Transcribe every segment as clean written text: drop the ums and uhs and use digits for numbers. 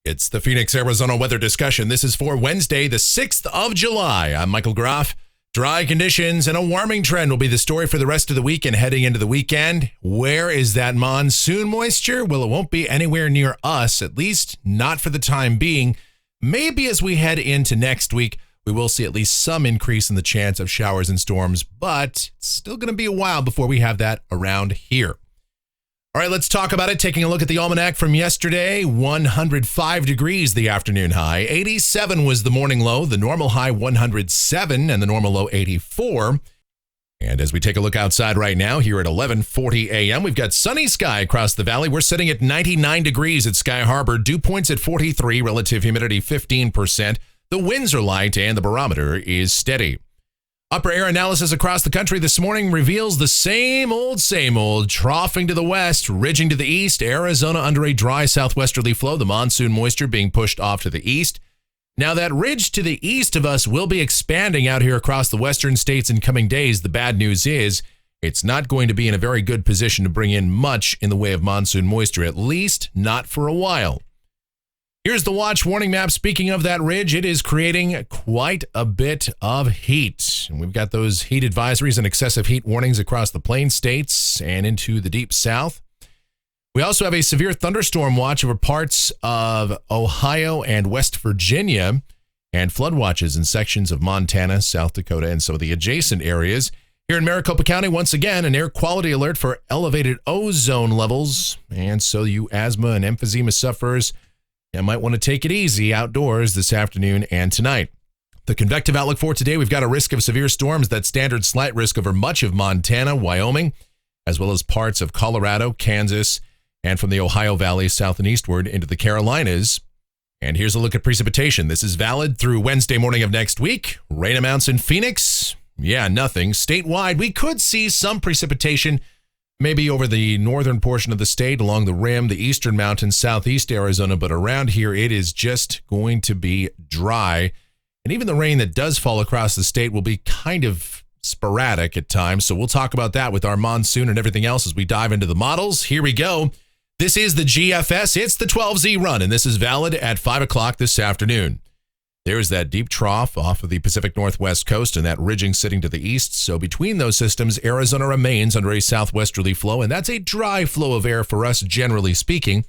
It's the Phoenix, Arizona weather discussion. This is for Wednesday, the 6th of July. I'm Michael Groff. Dry conditions and a warming trend will be the story for the rest of the week and heading into the weekend. Where is that monsoon moisture? Well, it won't be anywhere near us, at least not for the time being. Maybe as we head into next week, we will see at least some increase in the chance of showers and storms, but it's still going to be a while before we have that around here. All right, let's talk about it. Taking a look at the almanac from yesterday, 105 degrees the afternoon high, 87 was the morning low, the normal high 107, and the normal low 84. And as we take a look outside right now, here at 11:40 a.m., we've got sunny sky across the valley. We're sitting at 99 degrees at Sky Harbor, dew points at 43, relative humidity 15%. The winds are light and the barometer is steady. Upper air analysis across the country this morning reveals the same old, troughing to the west, ridging to the east, Arizona under a dry southwesterly flow, the monsoon moisture being pushed off to the east. Now that ridge to the east of us will be expanding out here across the western states in coming days. The bad news is it's not going to be in a very good position to bring in much in the way of monsoon moisture, at least not for a while. Here's the watch warning map. Speaking of that ridge, it is creating quite a bit of heat. And we've got those heat advisories and excessive heat warnings across the plain states and into the deep south. We also have a severe thunderstorm watch over parts of Ohio and West Virginia, and flood watches in sections of Montana, South Dakota, and some of the adjacent areas. Here in Maricopa County, once again, an air quality alert for elevated ozone levels. And so you asthma and emphysema sufferers, you might want to take it easy outdoors this afternoon and tonight. The convective outlook for today, we've got a risk of severe storms, that standard slight risk over much of Montana, Wyoming, as well as parts of Colorado, Kansas, and from the Ohio Valley south and eastward into the Carolinas. And here's a look at precipitation. This is valid through Wednesday morning of next week. Rain amounts in Phoenix, nothing. Statewide, we could see some precipitation maybe over the northern portion of the state, along the rim, the eastern mountains, southeast Arizona, but around here it is just going to be dry. And even the rain that does fall across the state will be kind of sporadic at times. So we'll talk about that with our monsoon and everything else as we dive into the models. Here we go. This is the GFS. It's the 12Z run, and this is valid at 5 o'clock this afternoon. There's that deep trough off of the Pacific Northwest coast and that ridging sitting to the east. So between those systems, Arizona remains under a southwesterly flow, and that's a dry flow of air for us, generally speaking.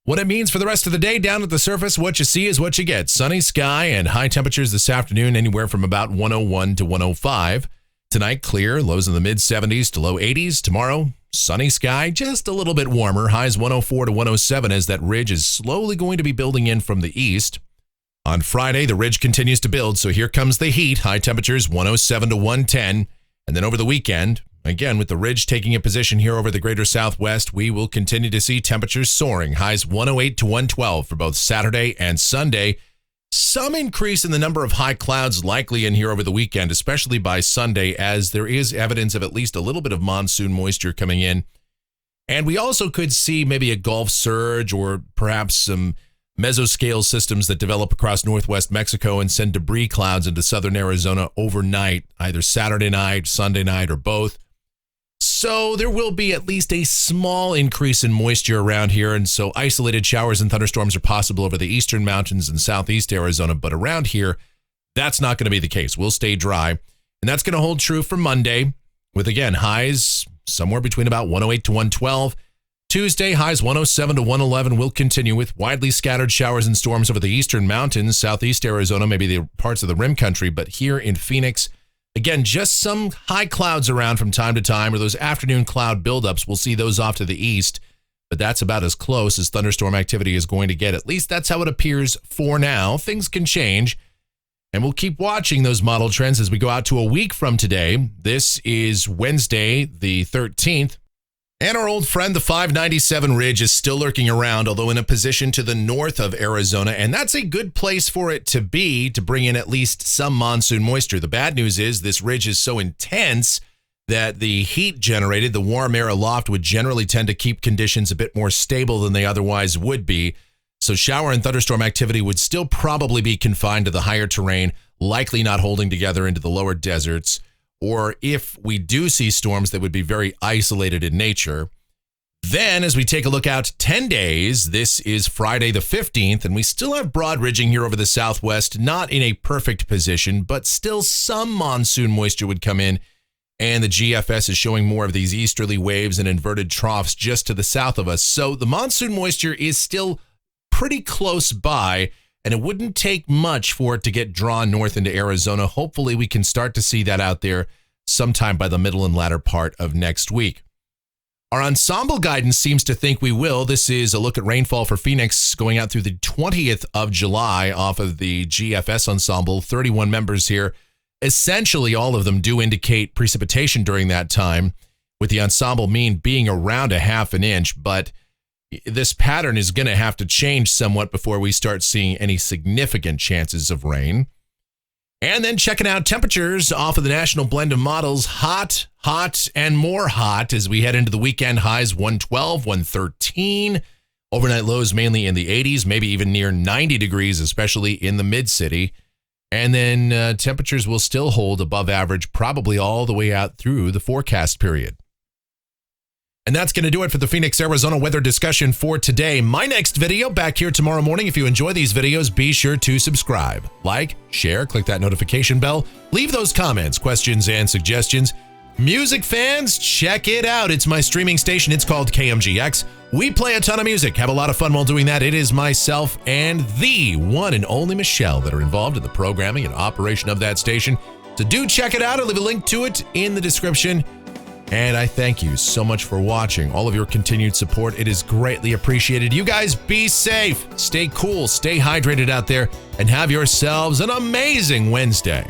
What it means for the rest of the day down at the surface, what you see is what you get. Sunny sky and high temperatures this afternoon, anywhere from about 101 to 105. Tonight, clear, lows in the mid-70s to low 80s. Tomorrow, sunny sky, just a little bit warmer, highs 104 to 107 as that ridge is slowly going to be building in from the east. On Friday, the ridge continues to build, so here comes the heat. High temperatures 107 to 110. And then over the weekend, again, with the ridge taking a position here over the greater southwest, we will continue to see temperatures soaring. Highs 108 to 112 for both Saturday and Sunday. Some increase in the number of high clouds likely in here over the weekend, especially by Sunday, as there is evidence of at least a little bit of monsoon moisture coming in. And we also could see maybe a Gulf surge or perhaps some mesoscale systems that develop across northwest Mexico and send debris clouds into southern Arizona overnight, either Saturday night, Sunday night, or both. So there will be at least a small increase in moisture around here, and so isolated showers and thunderstorms are possible over the eastern mountains and southeast Arizona, but around here, that's not going to be the case. We'll stay dry, and that's going to hold true for Monday, with, again, highs somewhere between about 108 to 112. Tuesday, highs 107 to 111 will continue with widely scattered showers and storms over the eastern mountains, southeast Arizona, maybe the parts of the rim country, but here in Phoenix, again, just some high clouds around from time to time, or those afternoon cloud buildups. We'll see those off to the east, but that's about as close as thunderstorm activity is going to get. At least that's how it appears for now. Things can change, and we'll keep watching those model trends as we go out to a week from today. This is Wednesday, the 13th. And our old friend, the 597 ridge, is still lurking around, although in a position to the north of Arizona, and that's a good place for it to be to bring in at least some monsoon moisture. The bad news is this ridge is so intense that the heat generated, the warm air aloft, would generally tend to keep conditions a bit more stable than they otherwise would be. So shower and thunderstorm activity would still probably be confined to the higher terrain, likely not holding together into the lower deserts. Or if we do see storms that would be very isolated in nature, Then, as we take a look out 10 days, this is Friday the 15th, and we still have broad ridging here over the southwest, not in a perfect position, but still some monsoon moisture would come in, and the GFS is showing more of these easterly waves and inverted troughs just to the south of us. So the monsoon moisture is still pretty close by, and it wouldn't take much for it to get drawn north into Arizona. Hopefully, we can start to see that out there sometime by the middle and latter part of next week. Our ensemble guidance seems to think we will. This is a look at rainfall for Phoenix going out through the 20th of July off of the GFS ensemble, 31 members here. Essentially, all of them do indicate precipitation during that time, with the ensemble mean being around a half an inch, but this pattern is going to have to change somewhat before we start seeing any significant chances of rain. And then checking out temperatures off of the national blend of models, hot, hot, and more hot as we head into the weekend. Highs 112, 113. Overnight lows mainly in the 80s, maybe even near 90 degrees, especially in the mid-city. And then temperatures will still hold above average probably all the way out through the forecast period. And that's going to do it for the Phoenix, Arizona weather discussion for today. My next video back here tomorrow morning. If you enjoy these videos, be sure to subscribe, like, share, click that notification bell, leave those comments, questions, and suggestions. Music fans, check it out. It's my streaming station. It's called KMGX. We play a ton of music, have a lot of fun while doing that. It is myself and the one and only Michelle that are involved in the programming and operation of that station. So do check it out. I'll leave a link to it in the description. And I thank you so much for watching, all of your continued support. It is greatly appreciated. You guys be safe, stay cool, stay hydrated out there, and have yourselves an amazing Wednesday.